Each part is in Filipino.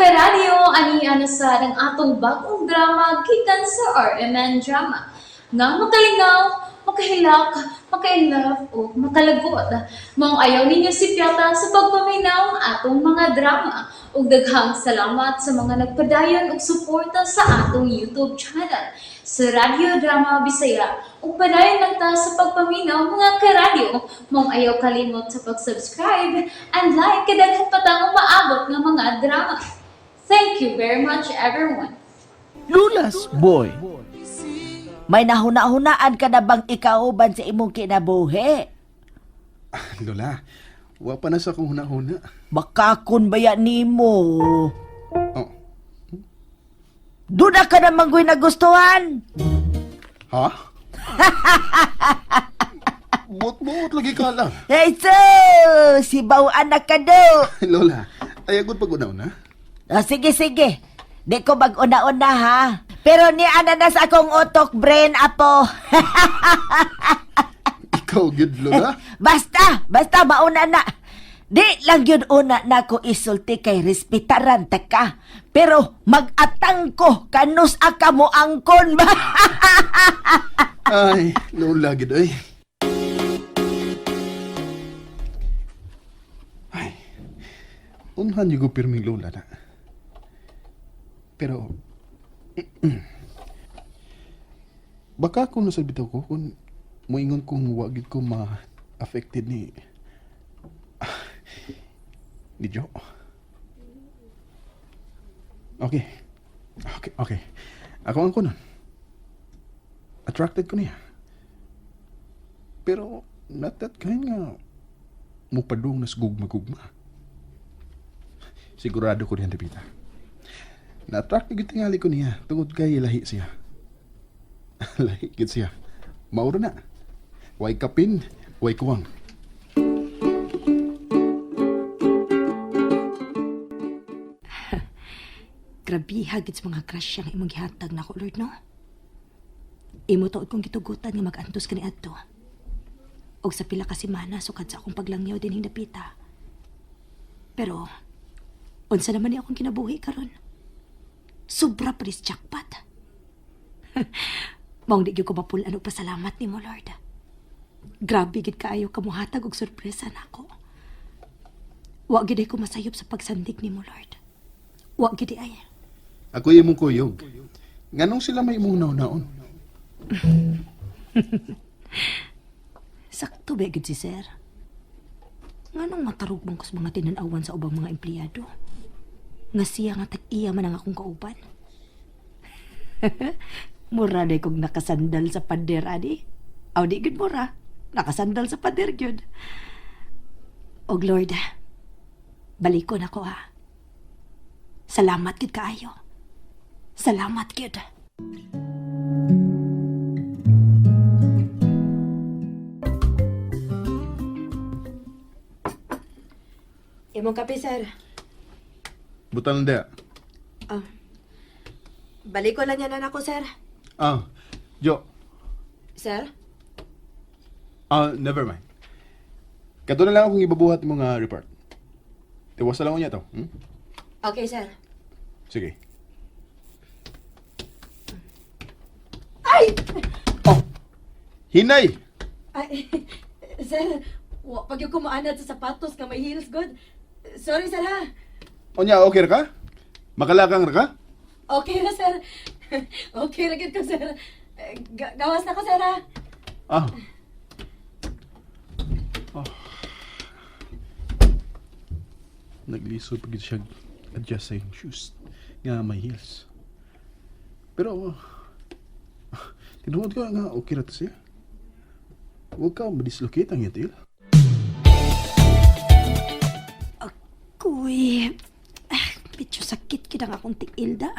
karadyo, ani sa ng atong bagong drama gikan sa RMN Drama. Nga makalingaw, makahilak, makainlove, o makalagot. Maong ayaw ninyo si Piata sa pagpaminaw ang atong mga drama. Ug daghang salamat sa mga nagpadayon ug suporta sa atong YouTube channel sa Radyo Drama Bisaya. Ug padayon lang ta sa pagpaminaw mga karadyo. Maong ayaw kalimot sa pag-subscribe and like kadaghan pa tang maabot ng mga drama. Thank you very much everyone. Lulas Boy. May nahuna-hunaan ka na bang ikauban sa imong kinabuhi? Lola, wa pa na sa kong huna-huna. Makakon ba yan nimo? Oh, Doon ka na manggoy nagustuhan? ha? Buot-buot lagi ka lang. Hey, so, si bawaan na ka do. Lola, ayagod pag-unaw na. Sige. Di ko mag-una-una ha. Pero ni ananas akong utok, brain apo. Ikaw, good, Lola. Basta mauna na. Di lang yun una na ko isulti kay respetaran ta ka. Pero mag-atang ko kanus aka mo angkon ba? Ay, Lola, good ay. Ay, unhan yung ko pirming Lola na. Pero, baka kung nasabitaw ko, kung moingon kong wagid ko ma-affected ni Jo. Okay. Ako ang kunon. Attracted ko niya. Pero, not that kind nga mupadong nas gugma-gugma. Sigurado ko niyan, Depita. Na-attract na tingali ko niya tungod kay lahi siya. Lahi gid siya. Mauro na. Way kapin, way kuwang. Grabe hagit sa mga crush ang imong gihatag na ko, Lord, no? Imo tuod kong gitugutan nga mag-antos ka ni adto. Og sa pila ka semana sukad sa akong paglangyaw din Dapita. Pero, unsa naman ni akong kinabuhi karon? Sobra pris jackpot. Maong di gyud ko mapulan og pasalamat nimo, Lord. Grabe gid kaayo ka mohatag og sorpresa nako. Wa gid ko masayop sa pagsandig nimo, Lord. Wa gid ay. Ako imong kuyog. Nganong sila may imong naon? Sakto ba gid si Sir? Nganong matarugmang ko sa mga tinan-awan sa ubang mga empleyado? Nga siya nga tag-iya man ang akong kauban. Mura na kong nakasandal sa pader, adi. Aw, di gud mura. Nakasandal sa pader, gyud. Og Lord, balikon ako ha. Salamat gid kaayo. Salamat gid. Imong kape, sir. Butan na. Balik ko lang yan na ako, sir. Jo. Sir? Never mind. Kato na lang akong ibabuhat mo nga report. Tiwasa lang ko niya to. Okay, sir. Sige. Ay! Hinay! Ay, sir, pag yung kumaanad sa sapatos ka may heels, good. Sorry, sir, ha? Onya, okay ra ka? Makalakang ra ka? Okay na, sir. Okay na gid ko, sir. Gawas na ko, sir, ha? Ah. Nagliso pag siya adjust sa yung shoes nga may heels. Pero, tinuod ka nga okay ra to siya. Huwag ka madislocate ang yatil. Kuy, medyo sakit kinang akong tiilda.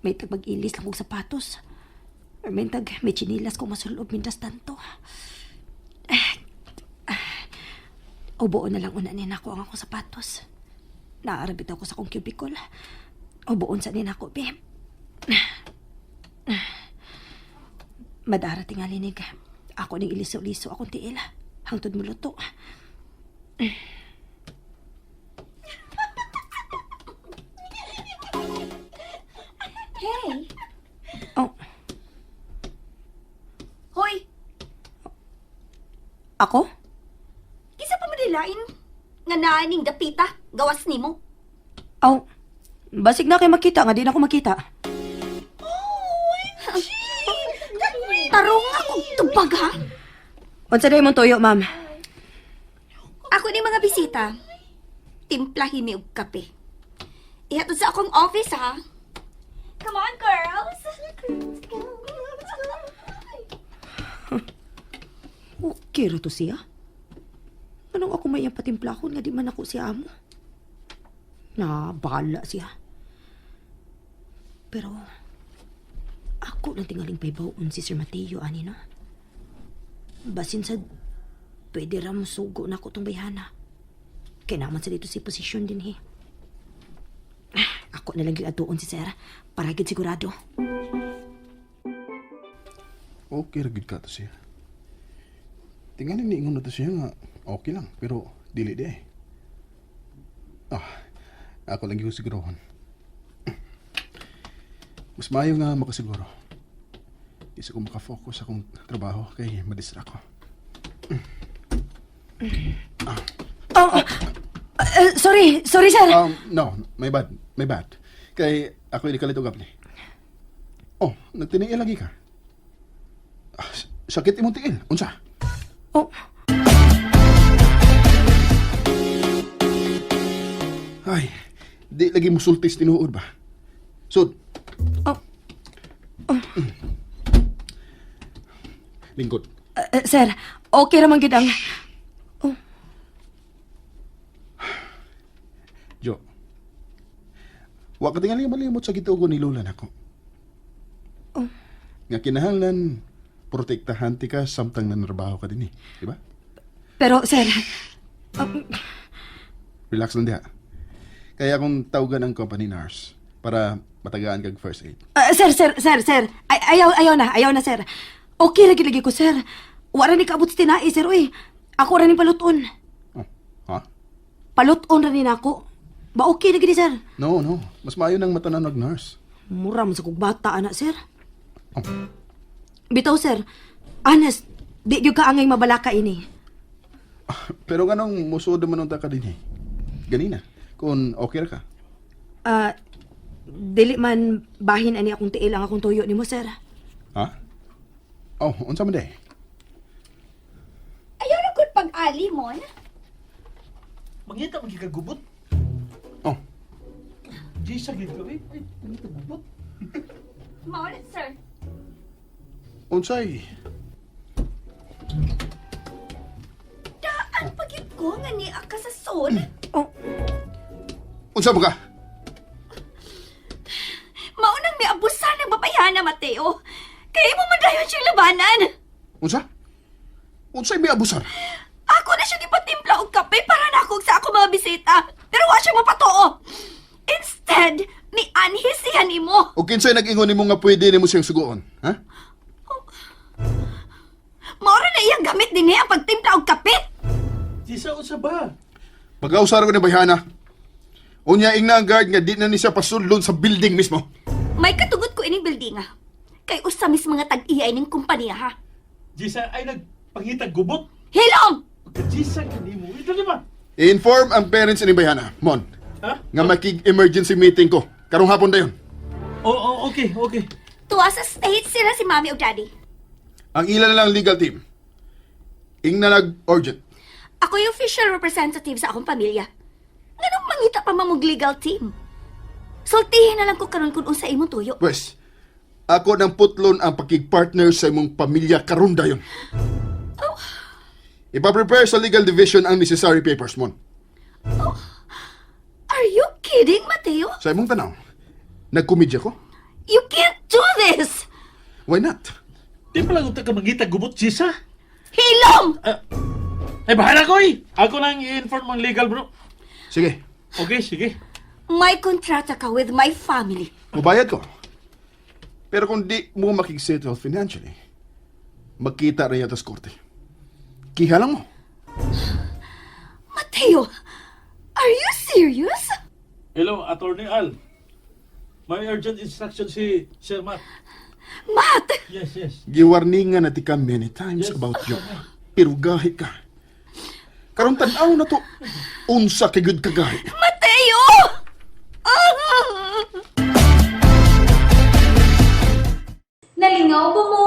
May tag mag-ilis lang kong sapatos. Or may tag may chinilas kong masulob mindas tanto. Ubuon na lang unanin ako ang akong sapatos. Naarabit ako sa akong cubicle. Ubuon sa nin ako, babe. Madarating nga linig. Ako ning iliso-liso akong tiil. Hangtod mo luto. Ako? Kisa pa madilain nga naaning dapita, gawas nimo. Aw, basig na kay makita nga di na ako makita. Tarong ako tubag ha. Unsa day mong tuyo, ma'am? Ako ni mga bisita. Timplahin mi og kape. Ihatod sa akong office ha. Come on, girls. Okay ra to siya. Anong ako may patimplahon nga di man ako siya amo? Na, bahala siya. Pero, ako lang tingaling paibawon si Sir Mateo, ani no? Basin sa pwede ram sugo na ako tong bayhana. Kaya naman sa dito si posisyon din he. Ako na lang giatuon si Sir para gid sigurado. Okay ra gid ka to siya. Tingnan ni ingon na to siya nga okay lang pero dili di. Ako lang yung sigurohan. Mas maayo nga makasiguro. Isa ko makafocus sa akong trabaho kay madistra ko. Sorry, Sir. No, my bad. Kay ako hindi kalitugap ni. Oh, nagtiniil lagi ka. Sakit imong tiil. Unsa? Oh, Ay, di lagi musultis tinuod ba? Sud. Oh. Lingkod. Sir, okay raman gid ang... Jo. Wa ka tingali malimot sa gitugo ni Lola nako. Oh. Nga kinahanglan protektahan ti ka samtang nanarbaho ka din di ba? Pero, Sir, Relax lang diha. Kaya akong tawagan ang company nurse para matagaan kag first aid. Sir. Ayaw na, Sir. Okay lagi ko, Sir. Wala ni kaabot sa tinai, Sir, uy. Ako ra ni paluton. Oh, ha? Paluton ra ni nako. Ba okay lagi ni, Sir? No. Mas maayo nang matanan og nurse. Mura man sa kong bata, anak, Sir. Oh. Bitaw, Sir. Honest, di gyud ka angay mabalaka ini. Pero ganong musod man unta ka din Ganina, kung okay ra ka. Dili man bahin ani akong tiil ang akong tuyo nimo, Sir. Ha? Oh, unsa man day? Ayaw na gud pag-ali mo. Mangita magkikagubot. Oh, Jisa gid kami. Ay, mangita gubot. Mao na, sir. unsay? Daan pagit ko nga ni ka sa son. Oh, Unsa ba ka? Maunang may abusan ng babayana, Mateo. Kaya mo madayon siyang labanan. Unsa? Unsay may abusar? Ako na siya gipatimpla og kape para nakog sa ako mga bisita. Pero wa siya mapatuo. Instead, ni anhis siya nimo. O kinsay nag-ingon nimo nga pwede nimo siyang suguon? Ha? Maura na iyang gamit din niya ang pagtimpla og kape. Jisa, unsa ba? Pag-ausar ko ni Bayhana. Unya ing na ang guard nga di na ni siya pasulod sa building mismo. May katugot ko ining building ah. Kay usa mis mga tag-iyay ning kumpanya ha. Jisa ay nagpangitag gubot. Hilom! Jisa, kanimo. Ito di ba? I-inform ang parents ni Bayhana. Mon, Ha? nga makig-emergency meeting ko. Karong hapon dayon. Oo, okay. Tuwa sa States sila si Mami o Daddy. Ang ilan lang legal team. Ing na nag-urgent. Ako yung official representative sa akong pamilya. Ganong mangita pa mamog legal team. Sultihin na lang ko karon kung unsa imong tuyo. Pwes, ako nang putlon ang pakig-partner sa imong pamilya karon dayon. Ipa-prepare sa legal division ang necessary papers mon. Are you kidding, Mateo? Sa imong tanaw, nagkomedya ko? You can't do this! Why not? Di pa lang utak ka mangitag gubot, Jisa. Hilom! Ay, bahala ko eh. Ako nang i-inform ang legal, bro. Sige, Okay, sige. May kontrata ka with my family. mubayad ko. Pero kung di mo makig-settle financially, magkita rin yata sa korte. Kihalang mo. Mateo, are you serious? Hello, Attorney Al. May urgent instruction si Sir Matt. Matt, Yes. Giwarningan na ti ka many times Yes. about you. Pero gahi ka. Karon tan-aw na to. Unsa kay gud ka gahi. Mateo! Nalingaw ba mo?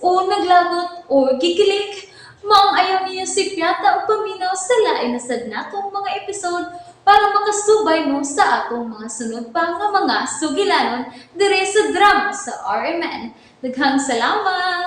O naglagot? O gikilik? Maong ayaw niya si Piata o paminaw sa lain na sad natong mga episode para makasubay mo sa atong mga sunod pa nga mga sugilanon dire sa drama sa RMN. Daghang salamat!